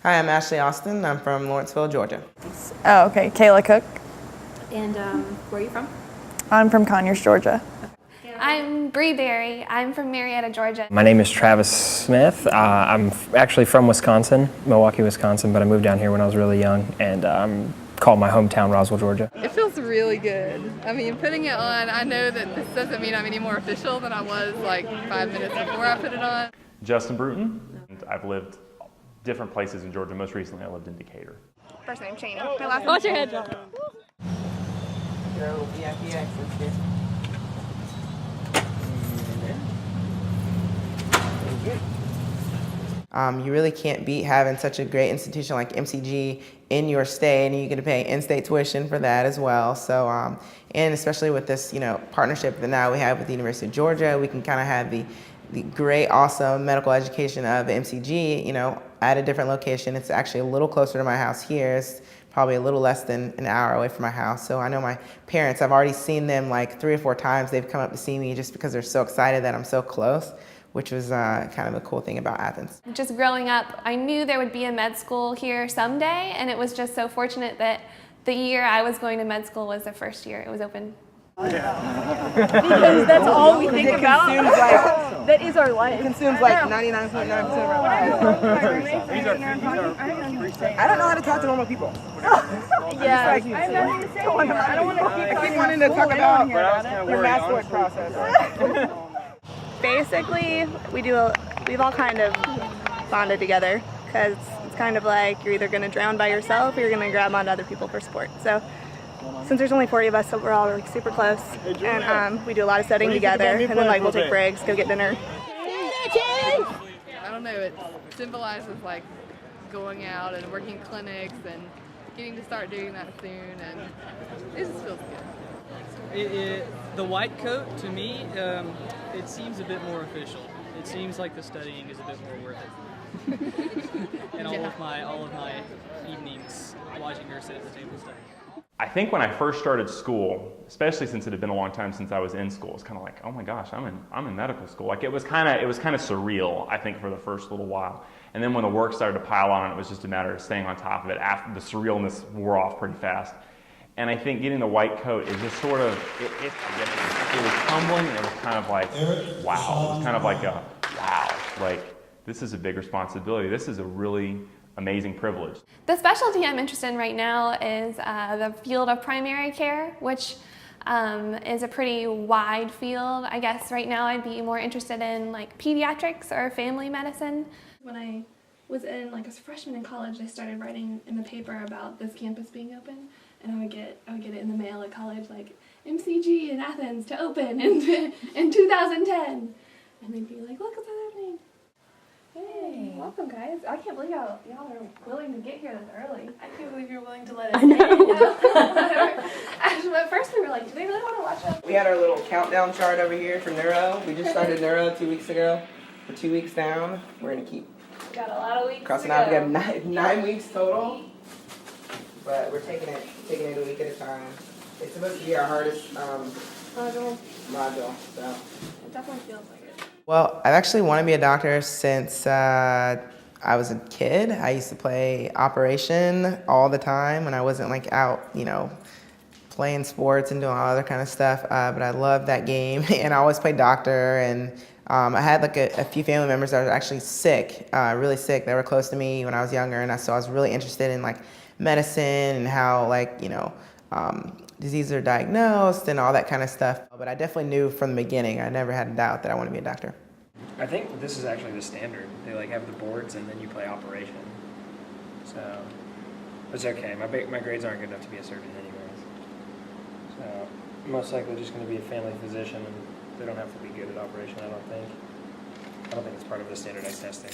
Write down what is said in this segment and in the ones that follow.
Hi, I'm Ashley Austin. I'm from Lawrenceville, Georgia. Oh, okay. Kayla Cook. And where are you from? I'm from Conyers, Georgia. I'm Bree Berry. I'm from Marietta, Georgia. My name is Travis Smith. I'm actually from Wisconsin, Milwaukee, Wisconsin, but I moved down here when I was really young and call my hometown Roswell, Georgia. It feels really good. I mean, putting it on, I know that this doesn't mean I'm any more official than I was like 5 minutes before I put it on. Justin Bruton. I've lived different places in Georgia. Most recently, I lived in Decatur. First name Cheney. My last name. Watch your head. You really can't beat having such a great institution like MCG in your state, and you get to pay in-state tuition for that as well. So, and especially with this, partnership that now we have with the University of Georgia, we can kind of have the great, awesome medical education of MCG, at a different location. It's actually a little closer to my house here. It's probably a little less than an hour away from my house. So I know my parents, I've already seen them like 3 or 4 times. They've come up to see me just because they're so excited that I'm so close, which was kind of a cool thing about Athens. Just growing up, I knew there would be a med school here someday, and it was just so fortunate that the year I was going to med school was the first year it was open. Because that's all we think about. That is our life. It consumes like 99.9% of our lives. I don't know how to talk to normal people. Yeah. I don't want to I keep wanting to talk about your math process. Basically, we've all kind of bonded together because it's kind of like you're either going to drown by yourself or you're going to grab onto other people for sport. So since there's only 40 of us, so we're all like super close, and we do a lot of studying together, and then like we'll take breaks, go get dinner. I don't know, it symbolizes like going out and working clinics and getting to start doing that soon, and it just feels good. The white coat, to me, it seems a bit more official. It seems like the studying is a bit more worth it. And all of my evenings watching her sit at the table studying. I think when I first started school, especially since it had been a long time since I was in school, it's kind of like, oh my gosh, I'm in medical school. Like it was kind of surreal, I think, for the first little while. And then when the work started to pile on, it was just a matter of staying on top of it. After the surrealness wore off pretty fast. And I think getting the white coat is just sort of, it was humbling, and it was kind of like, wow. It was kind of like a, wow, like this is a big responsibility. This is a really amazing privilege. The specialty I'm interested in right now is the field of primary care, which is a pretty wide field. I guess right now I'd be more interested in like pediatrics or family medicine. When I was in like a freshman in college, I started writing in the paper about this campus being open, and I would get it in the mail at college, like MCG in Athens to open in 2010, and they'd be like, look what's happening. Hey, welcome guys. I can't believe y'all are willing to get here this early. I can't believe you're willing to let us in. Actually, at first we were like, do they really want to watch us? We had our little countdown chart over here for neuro. We just started neuro 2 weeks ago. We're 2 weeks down. We're going to keep Got a lot of weeks crossing to out. go. We got 9 weeks total. But we're taking it a week at a time. It's supposed to be our hardest module, so. It definitely feels like it. Well, I've actually wanted to be a doctor since I was a kid. I used to play operation all the time when I wasn't like out, playing sports and doing all other kind of stuff. But I loved that game, and I always played doctor. And I had like a few family members that were actually sick, really sick. They were close to me when I was younger, and so I was really interested in like medicine and how diseases are diagnosed and all that kind of stuff. But I definitely knew from the beginning, I never had a doubt that I wanted to be a doctor. I think this is actually the standard. They like have the boards and then you play operation. So it's okay. My grades aren't good enough to be a surgeon anyways. So most likely just going to be a family physician, and they don't have to be good at operation, I don't think. I don't think it's part of the standardized testing.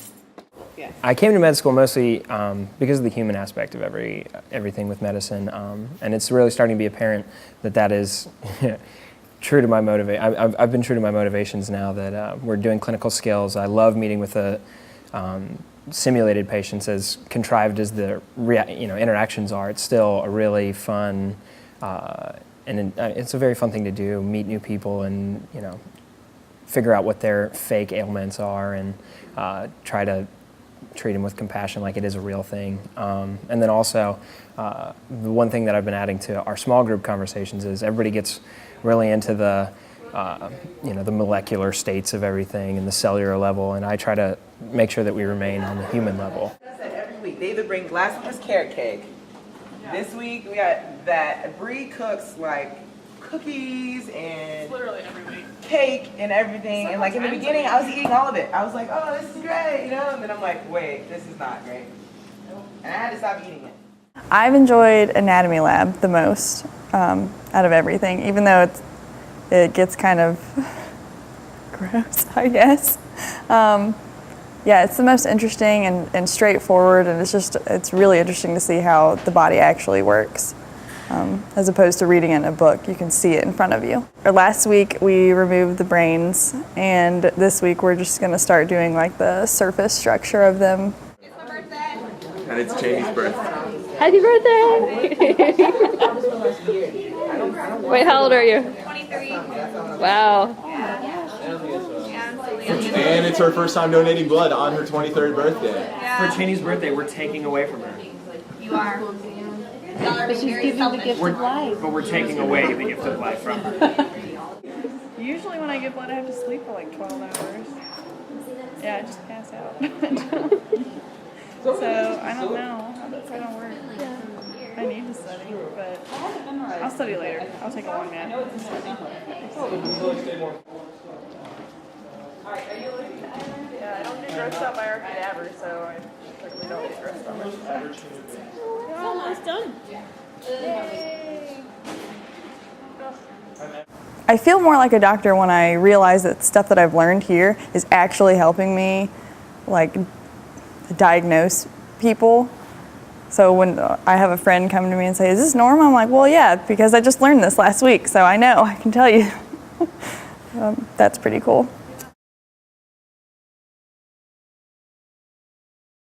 Yeah. I came to med school mostly because of the human aspect of everything with medicine, and it's really starting to be apparent that is true to my I've been true to my motivations now that we're doing clinical skills. I love meeting with the simulated patients, as contrived as the interactions are. It's still a really fun and it's a very fun thing to do. Meet new people and figure out what their fake ailments are and try to treat them with compassion, like it is a real thing. And then also, the one thing that I've been adding to our small group conversations is everybody gets really into the the molecular states of everything and the cellular level, and I try to make sure that we remain on the human level. Every week they either bring glasses carrot cake. This week we got that Bree cooks like cookies and Literally every week. cake and everything. And like in the beginning, I was eating all of it. I was like, oh, this is great, you know. And then I'm like, wait, this is not great. And I had to stop eating it. I've enjoyed anatomy lab the most out of everything, even though it gets kind of gross, I guess. Yeah, it's the most interesting and straightforward, and it's really interesting to see how the body actually works. As opposed to reading it in a book, you can see it in front of you. Last week we removed the brains, and this week we're just going to start doing like the surface structure of them. It's my birthday. And it's Jamie's birthday. Happy birthday! Wait, how old are you? 23. Wow. And it's her first time donating blood on her 23rd birthday. For Cheney's birthday, we're taking away from her. You are. Y'all are being very selfish. But we're taking away the gift of life from her. Usually when I get blood, I have to sleep for like 12 hours. Yeah, I just pass out. So I don't know how that's gonna work. I need to study, but I'll study later. I'll take a long nap and study. Yeah, I don't get grossed out by our cadaver, so I typically don't get grossed out by that. It's almost done. I feel more like a doctor when I realize that stuff that I've learned here is actually helping me, like, diagnose people. So when I have a friend come to me and say, "Is this normal?" I'm like, "Well, yeah, because I just learned this last week, so I know, I can tell you." That's pretty cool.